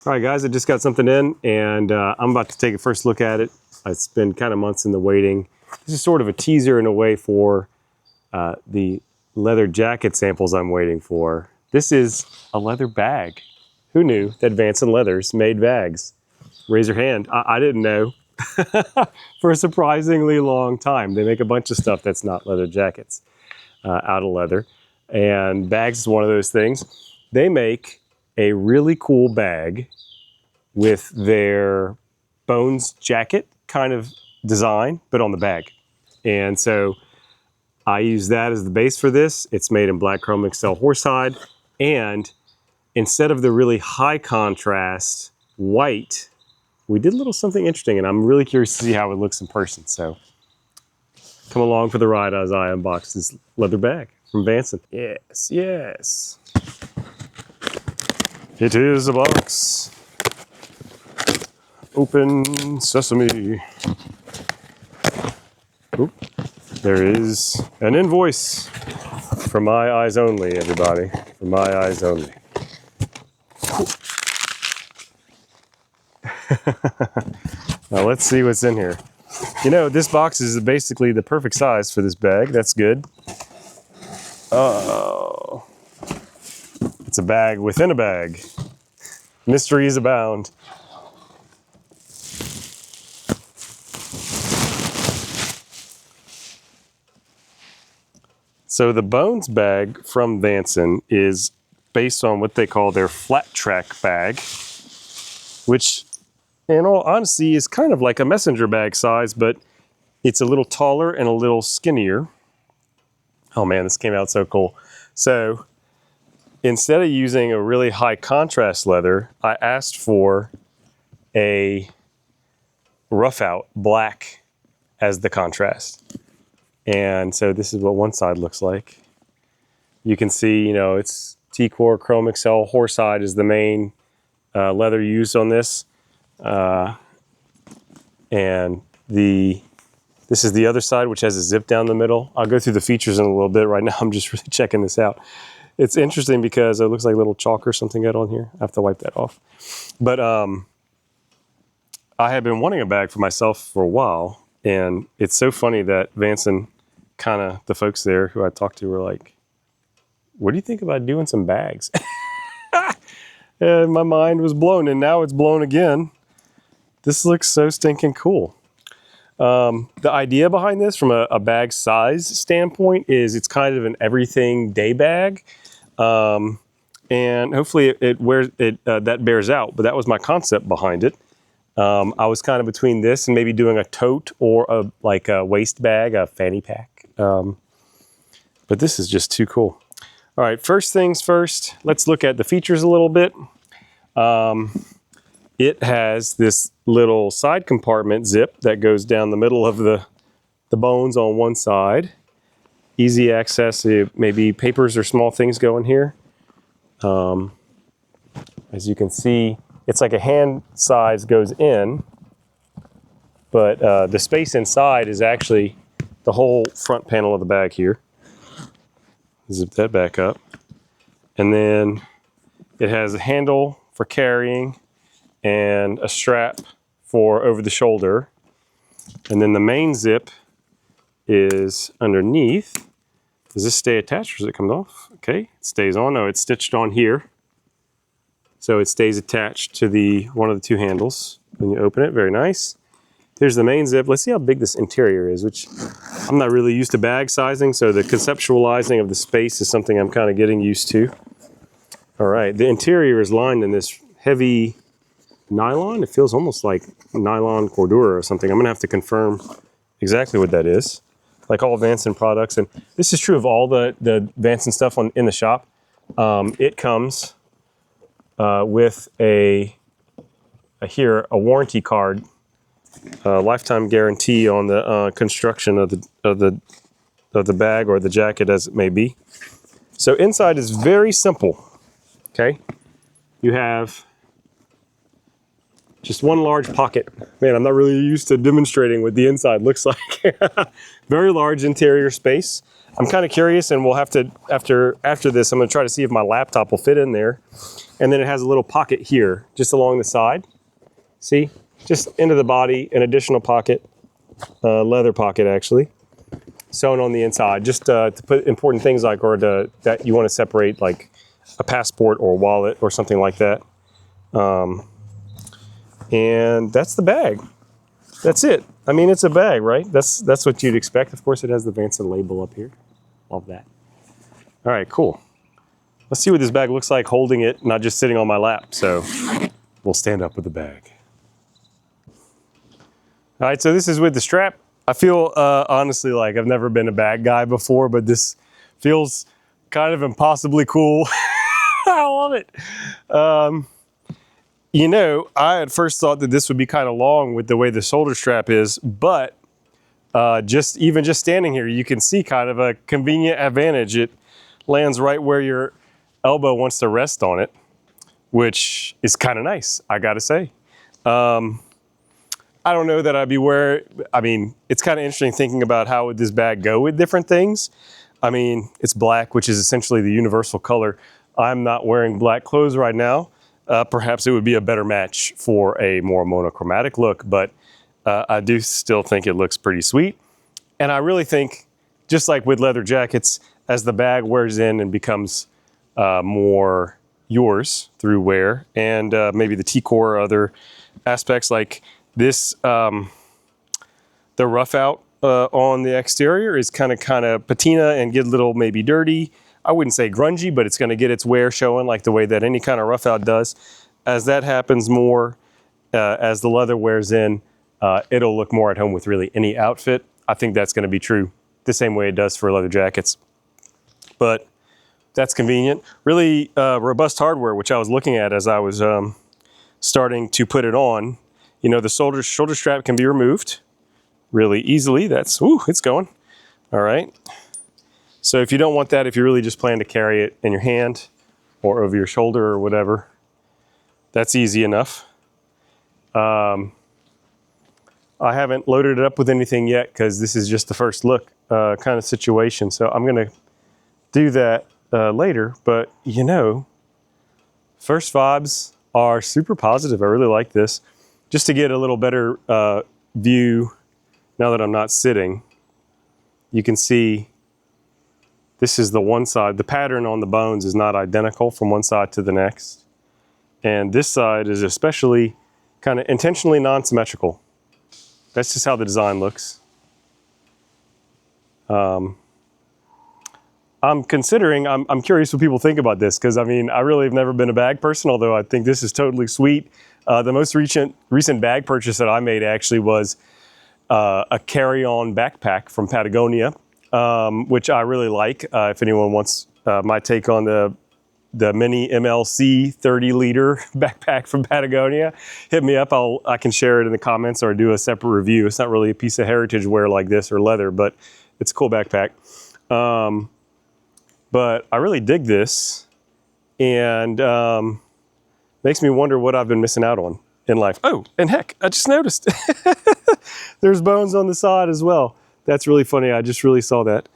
All right, guys, I just got something in, and I'm about to take a first look at it. It's been kind of months in the waiting. This is sort of a teaser in a way for the leather jacket samples I'm waiting for. This is a leather bag. Who knew that Vanson Leathers made bags? Raise your hand. I didn't know. For a surprisingly long time. They make a bunch of stuff that's not leather jackets out of leather. And bags is one of those things. They make a really cool bag with their Bones jacket kind of design, but on the bag. And so I use that as the base for this. It's made in black chrome excel horsehide. And instead of the really high contrast white, we did a little something interesting, and I'm really curious to see how it looks in person. So come along for the ride as I unbox this leather bag from Vanson. Yes, yes. It is a box. Open sesame. Oop. There is an invoice for my eyes only, everybody. For my eyes only. Now let's see what's in here. You know, this box is basically the perfect size for this bag. That's good. Oh. It's a bag within a bag. Mysteries abound. So the Bones bag from Vanson is based on what they call their flat track bag, which in all honesty is kind of like a messenger bag size, but it's a little taller and a little skinnier. Oh man, this came out so cool. So instead of using a really high contrast leather, I asked for a rough out black as the contrast. And so this is what one side looks like. You can see, you know, it's T-Core Chrome Excel horsehide is the main leather used on this. And this is the other side, which has a zip down the middle. I'll go through the features in a little bit. Right now, I'm just really checking this out. It's interesting because it looks like a little chalk or something got on here. I have to wipe that off. But I had been wanting a bag for myself for a while. And it's so funny that Vanson, kind of the folks there who I talked to were like, what do you think about doing some bags? And my mind was blown, and now it's blown again. This looks so stinking cool. The idea behind this from a bag size standpoint is it's kind of an everything day bag. And hopefully that bears out, but that was my concept behind it. I was kind of between this and maybe doing a tote or a waist bag, a fanny pack. But this is just too cool. All right, first things first, let's look at the features a little bit. It has this little side compartment zip that goes down the middle of the bones on one side. Easy access, maybe papers or small things go in here. As you can see, it's like a hand size goes in, but the space inside is actually the whole front panel of the bag here. Zip that back up. And then it has a handle for carrying and a strap for over the shoulder. And then the main zip is underneath. Does this stay attached or does it come off? Okay, it stays on. Oh, it's stitched on here. So it stays attached to one of the two handles when you open it. Very nice. Here's the main zip. Let's see how big this interior is, which I'm not really used to bag sizing, so the conceptualizing of the space is something I'm kind of getting used to. All right, the interior is lined in this heavy nylon. It feels almost like nylon cordura or something. I'm gonna have to confirm exactly what that is. Like all Vanson products, and this is true of all the Vanson stuff in the shop. It comes with a warranty card, lifetime guarantee on the construction of the bag or the jacket, as it may be. So inside is very simple. Okay, you have just one large pocket. Man, I'm not really used to demonstrating what the inside looks like. Very large interior space. I'm kind of curious, and we'll have to, after this, I'm going to try to see if my laptop will fit in there. And then it has a little pocket here, just along the side. See? Just into the body, an additional pocket, leather pocket actually, sewn on the inside, just to put important things like, or that you want to separate, like a passport or a wallet or something like that. And that's the bag. That's it. I mean, it's a bag, right? That's what you'd expect. Of course, it has the Vanson label up here. Love that. All right, cool. Let's see what this bag looks like holding it, not just sitting on my lap. So we'll stand up with the bag. All right, so this is with the strap. I feel honestly like I've never been a bag guy before, but this feels kind of impossibly cool. I love it. You know, I at first thought that this would be kind of long with the way the shoulder strap is, but just standing here, you can see kind of a convenient advantage. It lands right where your elbow wants to rest on it, which is kind of nice, I gotta say. I don't know that I'd be I mean, it's kind of interesting thinking about how would this bag go with different things. I mean, it's black, which is essentially the universal color. I'm not wearing black clothes right now. Perhaps it would be a better match for a more monochromatic look, but I do still think it looks pretty sweet. And I really think, just like with leather jackets, as the bag wears in and becomes more yours through wear, and maybe the T-core or other aspects like this, the rough out on the exterior is kind of patina and get a little maybe dirty. I wouldn't say grungy, but it's going to get its wear showing like the way that any kind of rough out does. As that happens more, as the leather wears in, it'll look more at home with really any outfit. I think that's going to be true the same way it does for leather jackets. But that's convenient. Really robust hardware, which I was looking at as I was starting to put it on. You know, the shoulder strap can be removed really easily. It's going. All right. So if you don't want that, if you really just plan to carry it in your hand or over your shoulder or whatever, that's easy enough. I haven't loaded it up with anything yet because this is just the first look kind of situation. So I'm going to do that later. But, you know, first vibes are super positive. I really like this. Just to get a little better view now that I'm not sitting, you can see this is the one side. The pattern on the bones is not identical from one side to the next. And this side is especially kind of intentionally non-symmetrical. That's just how the design looks. I'm curious what people think about this, because I mean, I really have never been a bag person, although I think this is totally sweet. The most recent bag purchase that I made actually was a carry-on backpack from Patagonia, which I really like. If anyone wants my take on the mini MLC 30-liter backpack from Patagonia, hit me up. I can share it in the comments or do a separate review. It's not really a piece of heritage wear like this or leather, but it's a cool backpack. But I really dig this, and makes me wonder what I've been missing out on in life. Oh, and heck, I just noticed there's bones on the side as well. That's really funny. I just really saw that.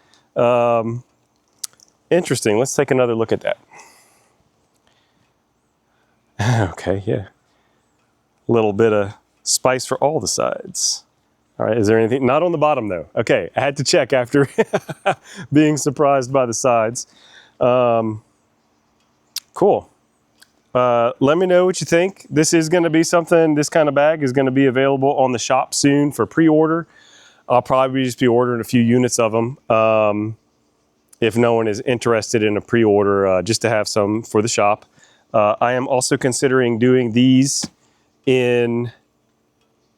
Interesting. Let's take another look at that. Okay, yeah. A little bit of spice for all the sides. All right, is there anything? Not on the bottom though. Okay, I had to check after being surprised by the sides. Cool. Let me know what you think. This is going to be something, this kind of bag is going to be available on the shop soon for pre-order. I'll probably just be ordering a few units of them if no one is interested in a pre-order, just to have some for the shop. I am also considering doing these in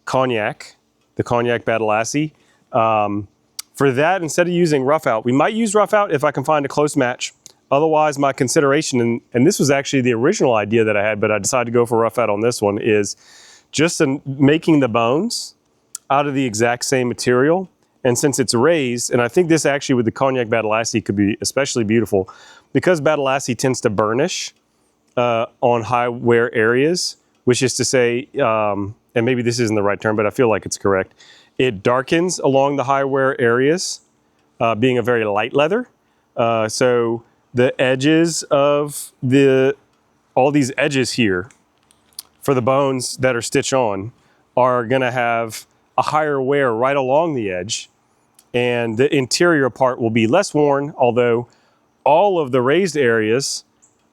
cognac, the cognac Badalassi. For that, instead of using rough out, we might use rough out if I can find a close match. Otherwise, my consideration, and this was actually the original idea that I had, but I decided to go for rough out on this one, is just making the bones out of the exact same material. And since it's raised, and I think this actually with the cognac Badalassi could be especially beautiful, because Badalassi tends to burnish on high wear areas, which is to say, and maybe this isn't the right term, but I feel like it's correct. It darkens along the high wear areas being a very light leather. So the edges of all these edges here for the bones that are stitched on are gonna have a higher wear right along the edge, and the interior part will be less worn, although all of the raised areas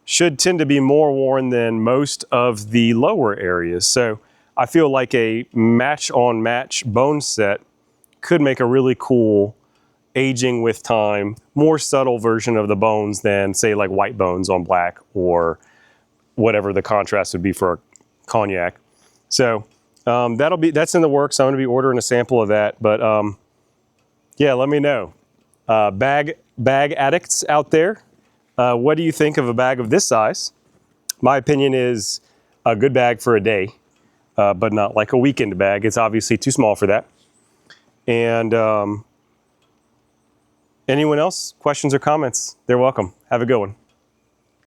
should tend to be more worn than most of the lower areas. So I feel like a match on match bone set could make a really cool aging with time, more subtle version of the bones than say like white bones on black or whatever the contrast would be for a cognac. So that's in the works. I'm going to be ordering a sample of that, but yeah, let me know. Bag addicts out there, what do you think of a bag of this size? My opinion is a good bag for a day, but not like a weekend bag. It's obviously too small for that. And anyone else? Questions or comments? They're welcome. Have a good one.